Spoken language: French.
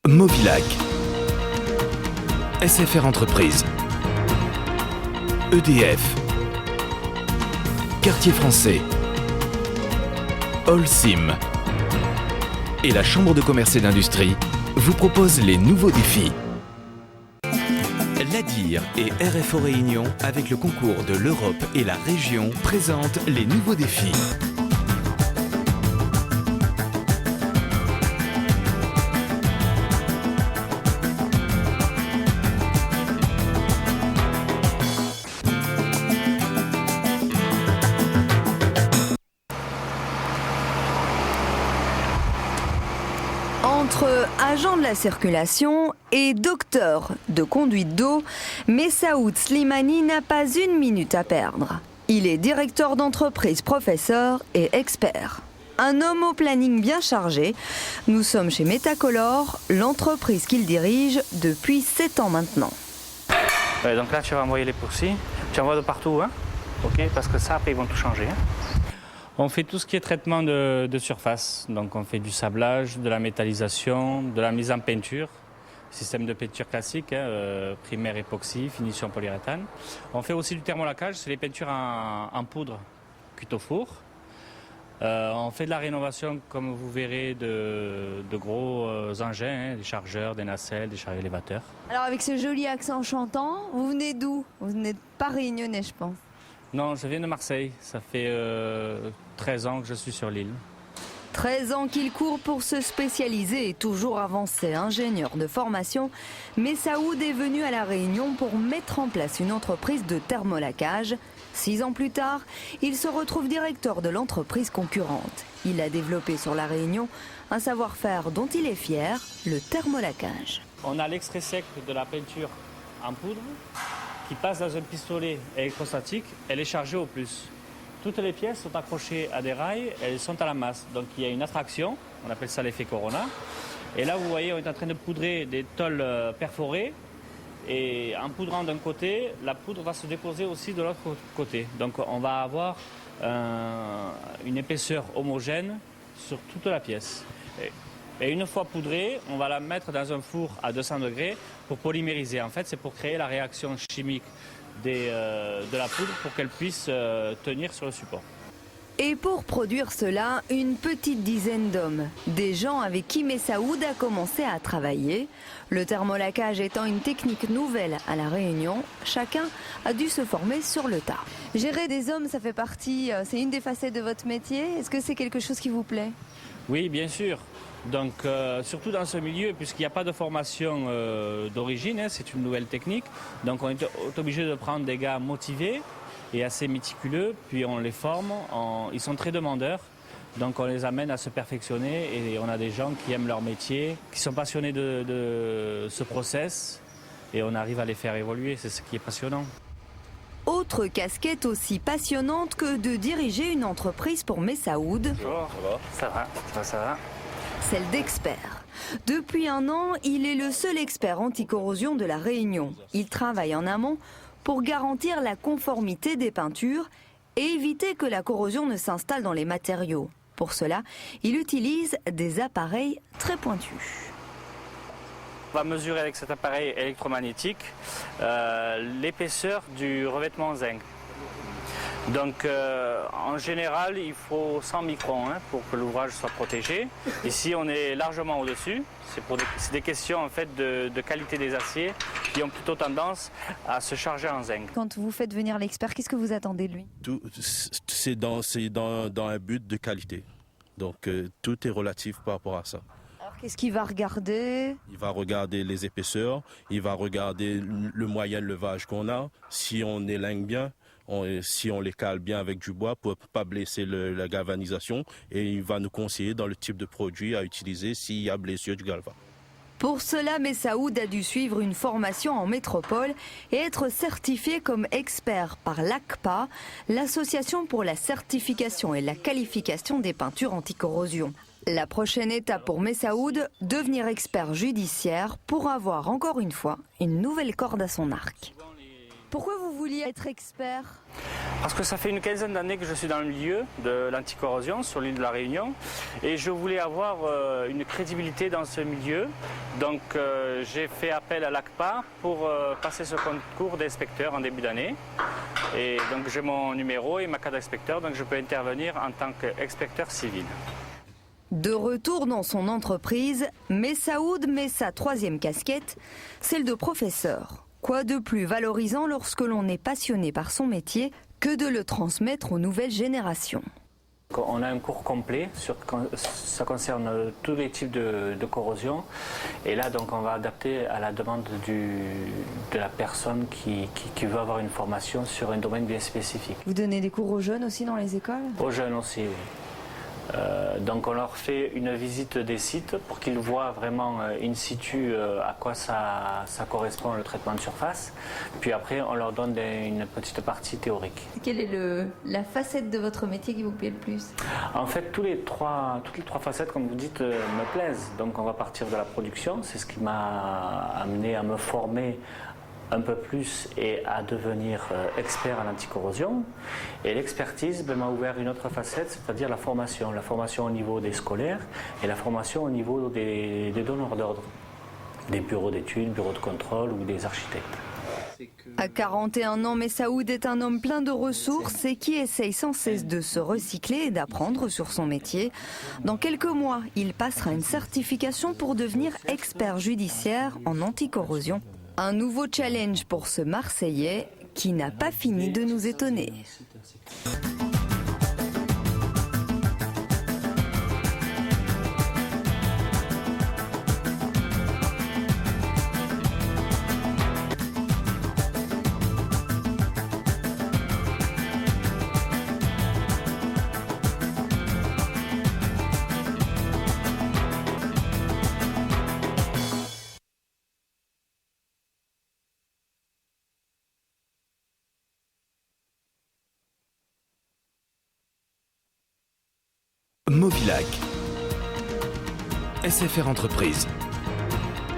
Movilac, SFR Entreprises, EDF, Quartier Français, Holcim et la Chambre de commerce et d'industrie vous proposent les nouveaux défis. L'ADIR et RFO Réunion, avec le concours de l'Europe et la région, présentent les nouveaux défis. Entre agent de la circulation et docteur de conduite d'eau, Messaoud Slimani n'a pas une minute à perdre. Il est directeur d'entreprise, professeur et expert. Un homme au planning bien chargé. Nous sommes chez Metacolor, l'entreprise qu'il dirige depuis 7 ans maintenant. Donc là, tu vas envoyer les pourcis. Tu envoies de partout, hein? Ok, parce que ça, après, ils vont tout changer. Hein? On fait tout ce qui est traitement de surface. Donc on fait du sablage, de la métallisation, de la mise en peinture, système de peinture classique, primaire époxy, finition polyuréthane. On fait aussi du thermolacage, c'est les peintures en poudre cuites au four. On fait de la rénovation, comme vous verrez, de gros engins, des chargeurs, des nacelles, des chariots élévateurs. Alors avec ce joli accent chantant, vous venez d'où? Vous n'êtes pas réunionnais, je pense. Non, je viens de Marseille. Ça fait 13 ans que je suis sur l'île. 13 ans qu'il court pour se spécialiser et toujours avancé, ingénieur de formation. Messaoud est venu à La Réunion pour mettre en place une entreprise de thermolacage. 6 ans plus tard, il se retrouve directeur de l'entreprise concurrente. Il a développé sur La Réunion un savoir-faire dont il est fier, le thermolacage. On a l'extrait sec de la peinture en poudre qui passe dans un pistolet électrostatique, elle est chargée au plus. Toutes les pièces sont accrochées à des rails, elles sont à la masse. Donc il y a une attraction, on appelle ça l'effet Corona. Et là vous voyez, on est en train de poudrer des tôles perforées. Et en poudrant d'un côté, la poudre va se déposer aussi de l'autre côté. Donc on va avoir une épaisseur homogène sur toute la pièce. Et une fois poudrée, on va la mettre dans un four à 200 degrés pour polymériser. En fait, c'est pour créer la réaction chimique de la poudre pour qu'elle puisse tenir sur le support. Et pour produire cela, une petite dizaine d'hommes, des gens avec qui Messaoud a commencé à travailler. Le thermolacage étant une technique nouvelle à La Réunion, chacun a dû se former sur le tas. Gérer des hommes, ça fait partie, c'est une des facettes de votre métier. Est-ce que c'est quelque chose qui vous plaît? Oui, bien sûr. Donc, surtout dans ce milieu, puisqu'il n'y a pas de formation d'origine, hein, c'est une nouvelle technique. Donc, on est obligé de prendre des gars motivés et assez méticuleux, puis on les forme. Ils sont très demandeurs, donc on les amène à se perfectionner et on a des gens qui aiment leur métier, qui sont passionnés de ce process et on arrive à les faire évoluer. C'est ce qui est passionnant. Autre casquette aussi passionnante que de diriger une entreprise pour Messaoud. Bonjour, ça va. Celle d'expert. Depuis 1 an, il est le seul expert anticorrosion de La Réunion. Il travaille en amont pour garantir la conformité des peintures et éviter que la corrosion ne s'installe dans les matériaux. Pour cela, il utilise des appareils très pointus. On va mesurer avec cet appareil électromagnétique l'épaisseur du revêtement zinc. Donc en général, il faut 100 microns pour que l'ouvrage soit protégé. Ici, on est largement au-dessus. C'est des questions en fait de qualité des aciers qui ont plutôt tendance à se charger en zinc. Quand vous faites venir l'expert, qu'est-ce que vous attendez de lui? C'est dans un but de qualité. Donc tout est relatif par rapport à ça. Alors qu'est-ce qu'il va regarder? Il va regarder les épaisseurs, il va regarder le moyen de levage qu'on a, si on élingue bien. Si on les cale bien avec du bois pour ne pas blesser la galvanisation, et il va nous conseiller dans le type de produit à utiliser s'il y a blessure du galva. Pour cela, Messaoud a dû suivre une formation en métropole et être certifié comme expert par l'ACPA, l'Association pour la certification et la qualification des peintures anticorrosion. La prochaine étape pour Messaoud, devenir expert judiciaire pour avoir encore une fois une nouvelle corde à son arc. Pourquoi vous vouliez être expert? Parce que ça fait une quinzaine d'années que je suis dans le milieu de l'anticorrosion sur l'île de la Réunion et je voulais avoir une crédibilité dans ce milieu. Donc j'ai fait appel à l'ACPA pour passer ce concours d'inspecteur en début d'année. Et donc j'ai mon numéro et ma carte d'inspecteur, donc je peux intervenir en tant qu'inspecteur civil. De retour dans son entreprise, Messaoud met sa troisième casquette, celle de professeur. Quoi de plus valorisant lorsque l'on est passionné par son métier que de le transmettre aux nouvelles générations. On a un cours complet, ça concerne tous les types de corrosion. Et là, donc, on va adapter à la demande de la personne qui veut avoir une formation sur un domaine bien spécifique. Vous donnez des cours aux jeunes aussi dans les écoles? Aux jeunes aussi, oui. Donc on leur fait une visite des sites pour qu'ils voient vraiment in situ à quoi ça correspond le traitement de surface. Puis après on leur donne une petite partie théorique. Quelle est la facette de votre métier qui vous plaît le plus? En fait toutes les trois facettes comme vous dites me plaisent. Donc on va partir de la production, c'est ce qui m'a amené à me former un peu plus et à devenir expert en anticorrosion. Et l'expertise m'a ouvert une autre facette, c'est-à-dire la formation au niveau des scolaires et la formation au niveau des donneurs d'ordre, des bureaux d'études, bureaux de contrôle ou des architectes. À 41 ans, Messaoud est un homme plein de ressources et qui essaye sans cesse de se recycler et d'apprendre sur son métier. Dans quelques mois, il passera une certification pour devenir expert judiciaire en anticorrosion. Un nouveau challenge pour ce Marseillais qui n'a pas fini de nous étonner. Movilac, SFR Entreprise.